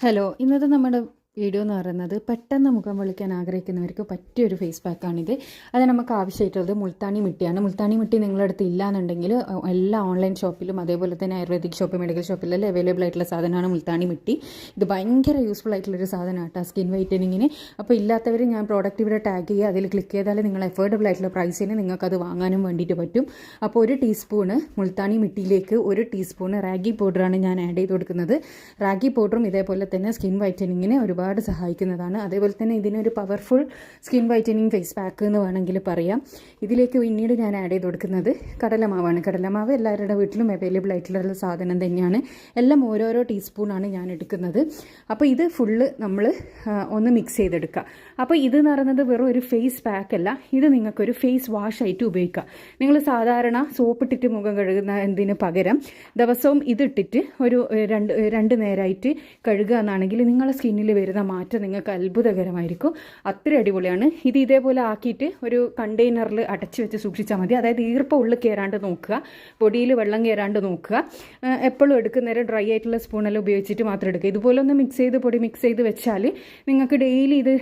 Hello, ഇന്നത്തെ നമ്മുടെ video എന്ന് പറയുന്നത് പെട്ടെന്ന് മുഖം വെളുക്കാൻ ആഗ്രഹിക്കുന്നവർക്ക് പറ്റിയൊരു ഫേസ് പാക്കാണിത്. അത് നമുക്ക് ആവശ്യമായിട്ടുള്ളത് മുൾത്താനി മിട്ടിയാണ്. മുൾത്താനി മിട്ടി നിങ്ങളുടെ അടുത്ത് ഇല്ലാന്നുണ്ടെങ്കിൽ എല്ലാ ഓൺലൈൻ ഷോപ്പിലും അതേപോലെ തന്നെ ആയുർവേദിക് ഷോപ്പ്, മെഡിക്കൽ ഷോപ്പിലെല്ലാം അവൈലബിൾ ആയിട്ടുള്ള സാധനമാണ് മുൾത്താനി മിട്ടി. ഇത് ഭയങ്കര യൂസ്ഫുൾ ആയിട്ടുള്ളൊരു സാധനമാണ് കേട്ടോ സ്കിൻ വൈറ്റനിങ്ങിന്. അപ്പോൾ ഇല്ലാത്തവർ ഞാൻ പ്രോഡക്റ്റ് ഇവിടെ ടാഗ് ചെയ്യുക, അതിൽ ക്ലിക്ക് ചെയ്താൽ നിങ്ങൾ അഫോർഡബിൾ ആയിട്ടുള്ള പ്രൈസിന് നിങ്ങൾക്കത് വാങ്ങാനും വേണ്ടിയിട്ട് പറ്റും. അപ്പോൾ ഒരു ടീസ്പൂണ് മുൾത്താനി മിട്ടിയിലേക്ക് 1 ടീസ്പൂണ് റാഗി പൗഡറാണ് ഞാൻ ആഡ് ചെയ്ത് കൊടുക്കുന്നത്. റാഗി പൗഡറും ഇതേപോലെ തന്നെ സ്കിൻ വൈറ്റനിങ്ങിന് ഒരുപാട് സഹായിക്കുന്നതാണ്. അതേപോലെ തന്നെ ഇതിനൊരു powerful skin whitening face pack എന്ന് വേണമെങ്കിൽ പറയാം. ഇതിലേക്ക് പിന്നീട് ഞാൻ ആഡ് ചെയ്ത് കൊടുക്കുന്നത് കടലമാവാണ്. കടലമാവ് എല്ലാവരുടെ വീട്ടിലും അവൈലബിൾ ആയിട്ടുള്ള സാധനം തന്നെയാണ്. എല്ലാം ഓരോരോ ടീസ്പൂണാണ് ഞാൻ എടുക്കുന്നത്. അപ്പോൾ ഇത് ഫുള്ള് നമ്മൾ ഒന്ന് മിക്സ് ചെയ്തെടുക്കുക. അപ്പോൾ ഇതെന്ന് പറയുന്നത് വെറും ഒരു ഫേസ് പാക്കല്ല, ഇത് നിങ്ങൾക്കൊരു ഫേസ് വാഷ് ആയിട്ട് ഉപയോഗിക്കാം. നിങ്ങൾ സാധാരണ സോപ്പിട്ടിട്ട് മുഖം കഴുകുന്നതിന് പകരം ദിവസവും ഇതിട്ടിട്ട് ഒരു രണ്ട് നേരമായിട്ട് കഴുകുക എന്നാണെങ്കിൽ നിങ്ങളുടെ സ്കിന്നിൽ വരുന്ന മാറ്റം നിങ്ങൾക്ക് അത്ഭുതകരമായിരിക്കും. അത്ര അടിപൊളിയാണ്. ഇത് ഇതേപോലെ ആക്കിയിട്ട് ഒരു കണ്ടെയ്നറിൽ അടച്ചു വെച്ച് സൂക്ഷിച്ചാൽ മതി. അതായത് ഈർപ്പം ഉള്ളിൽ കയറാണ്ട് നോക്കുക, പൊടിയിൽ വെള്ളം കയറാണ്ട് നോക്കുക. എപ്പോഴും എടുക്കുന്നേരം ഡ്രൈ ആയിട്ടുള്ള സ്പൂണെല്ലാം ഉപയോഗിച്ചിട്ട് മാത്രം എടുക്കുക. ഇതുപോലെ ഒന്ന് പൊടി മിക്സ് ചെയ്ത് വെച്ചാൽ നിങ്ങൾക്ക് ഡെയിലി ഇത്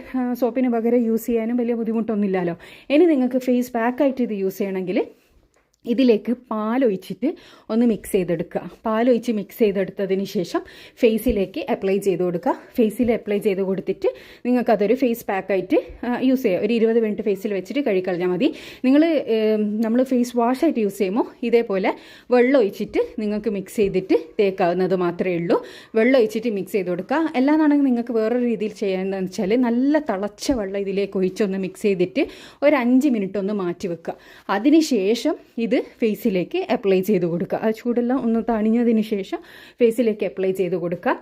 സോപ്പിന് പകരം യൂസ് ചെയ്യാനും വലിയ ബുദ്ധിമുട്ടൊന്നുമില്ലല്ലോ. ഇനി നിങ്ങൾക്ക് ഫേസ് പാക്കായിട്ട് ഇത് യൂസ് ചെയ്യണമെങ്കിൽ ഇതിലേക്ക് പാലൊഴിച്ചിട്ട് ഒന്ന് മിക്സ് ചെയ്തെടുക്കുക. പാലൊഴിച്ച് മിക്സ് ചെയ്തെടുത്തതിന് ശേഷം ഫേസിലേക്ക് അപ്ലൈ ചെയ്ത് കൊടുക്കുക. ഫേസിൽ അപ്ലൈ ചെയ്ത് കൊടുത്തിട്ട് നിങ്ങൾക്കതൊരു ഫേസ് പാക്കായിട്ട് യൂസ് ചെയ്യുക. ഒരു 20 മിനിറ്റ് ഫേസിൽ വെച്ചിട്ട് കഴുകിക്കളഞ്ഞാൽ മതി. നമ്മൾ ഫേസ് വാഷായിട്ട് യൂസ് ചെയ്യുമ്പോൾ ഇതേപോലെ വെള്ളം ഒഴിച്ചിട്ട് നിങ്ങൾക്ക് മിക്സ് ചെയ്തിട്ട് തേക്കാവുന്നത് മാത്രമേ ഉള്ളൂ. വെള്ളം ഒഴിച്ചിട്ട് മിക്സ് ചെയ്ത് കൊടുക്കുക. എല്ലാന്നാണെങ്കിൽ നിങ്ങൾക്ക് വേറൊരു രീതിയിൽ ചെയ്യേണ്ടതെന്ന് വെച്ചാൽ നല്ല തിളച്ച വെള്ളം ഇതിലേക്ക് ഒഴിച്ചൊന്ന് മിക്സ് ചെയ്തിട്ട് ഒരു 5 മിനിറ്റ് ഒന്ന് മാറ്റി വെക്കുക. അതിനുശേഷം ഇത് ഫേസിലേക്ക് അപ്ലൈ ചെയ്ത് കൊടുക്കുക. ആ ചൂടെല്ലാം ഒന്ന് തണിഞ്ഞതിന് ശേഷം ഫേസിലേക്ക് അപ്ലൈ ചെയ്ത് കൊടുക്കുക.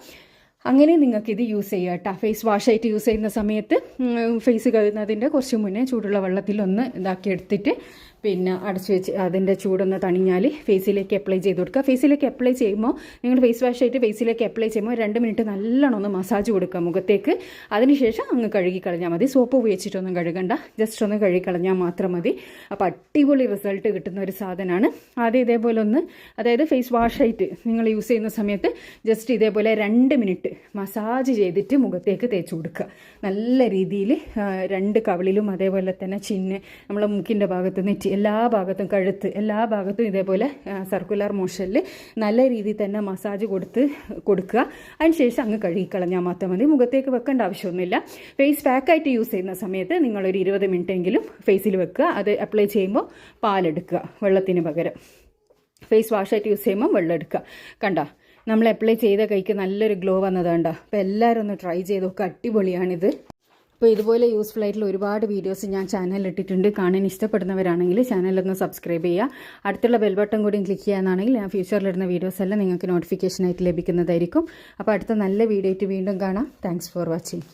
അങ്ങനെ നിങ്ങൾക്കിത് യൂസ് ചെയ്യുക കേട്ടോ. ഫേസ് വാഷായിട്ട് യൂസ് ചെയ്യുന്ന സമയത്ത് ഫേസ് കഴുകുന്നതിൻ്റെ കുറച്ച് മുന്നേ ചൂടുള്ള വെള്ളത്തിലൊന്ന് ഇതാക്കി എടുത്തിട്ട് പിന്നെ അടച്ചു വെച്ച് അതിൻ്റെ ചൂടൊന്ന് തണിഞ്ഞാൽ ഫേസിലേക്ക് അപ്ലൈ ചെയ്ത് കൊടുക്കുക. ഫേസിലേക്ക് അപ്ലൈ ചെയ്യുമ്പോൾ നിങ്ങൾ ഫേസ് വാഷായിട്ട് ഫേസിലേക്ക് അപ്ലൈ ചെയ്യുമ്പോൾ 2 മിനിറ്റ് നല്ലോണം ഒന്ന് മസാജ് കൊടുക്കുക മുഖത്തേക്ക്. അതിനുശേഷം അങ്ങ് കഴുകിക്കളഞ്ഞാൽ മതി. സോപ്പ് ഉപയോഗിച്ചിട്ടൊന്നും കഴുകണ്ട, ജസ്റ്റ് ഒന്ന് കഴുകിക്കളഞ്ഞാൽ മാത്രം മതി. അപ്പോൾ അടിപൊളി റിസൾട്ട് കിട്ടുന്ന ഒരു സാധനമാണ്. ആദ്യം ഇതേപോലെ ഒന്ന്, അതായത് ഫേസ് വാഷായിട്ട് നിങ്ങൾ യൂസ് ചെയ്യുന്ന സമയത്ത് ജസ്റ്റ് ഇതേപോലെ 2 മിനിറ്റ് മസാജ് ചെയ്തിട്ട് മുഖത്തേക്ക് തേച്ച് കൊടുക്കുക. നല്ല രീതിയിൽ 2 കവിളിലും അതേപോലെ തന്നെ ചിന്ന്, നമ്മളെ മൂക്കിൻ്റെ ഭാഗത്ത് നെറ്റി എല്ലാ ഭാഗത്തും, കഴുത്ത് എല്ലാ ഭാഗത്തും ഇതേപോലെ സർക്കുലർ മോഷനിൽ നല്ല രീതിയിൽ തന്നെ മസാജ് കൊടുക്കുക. അതിനുശേഷം അങ്ങ് കഴുകിക്കളഞ്ഞാൽ മാത്രം മതി. മുഖത്തേക്ക് വെക്കേണ്ട ആവശ്യമൊന്നുമില്ല. ഫേസ് പാക്കായിട്ട് യൂസ് ചെയ്യുന്ന സമയത്ത് നിങ്ങളൊരു 20 മിനിറ്റ് എങ്കിലും ഫേസിൽ വെക്കുക. അത് അപ്ലൈ ചെയ്യുമ്പോൾ പാലെടുക്കുക വെള്ളത്തിന് പകരം. ഫേസ് വാഷായിട്ട് യൂസ് ചെയ്യുമ്പോൾ വെള്ളം എടുക്കുക. കണ്ടോ, നമ്മൾ അപ്ലൈ ചെയ്ത കൈക്ക് നല്ലൊരു ഗ്ലോ വന്നത് കണ്ടോ. അപ്പോൾ എല്ലാവരും ഒന്ന് ട്രൈ ചെയ്ത് നോക്കുക. അടിപൊളിയാണിത്. അപ്പോൾ ഇതുപോലെ യൂസ്ഫുൾ ആയിട്ടുള്ള ഒരുപാട് വീഡിയോസ് ഞാൻ ചാനലിൽ ഇട്ടിട്ടുണ്ട്. കാണാൻ ഇഷ്ടപ്പെടുന്നവരാണെങ്കിൽ ചാനലൊന്ന് സബ്സ്ക്രൈബ് ചെയ്യുക. അടുത്തുള്ള ബെൽ ബട്ടൺ കൂടി ക്ലിക്ക് ചെയ്യാനാണെങ്കിൽ ഞാൻ ഫ്യൂച്ചറിലിടുന്ന വീഡിയോസ് എല്ലാം നിങ്ങൾക്ക് നോട്ടിഫിക്കേഷനായിട്ട് ലഭിക്കുന്നതായിരിക്കും. അപ്പോൾ അടുത്ത നല്ല വീഡിയോ ആയിട്ട് വീണ്ടും കാണാം. Thanks for watching.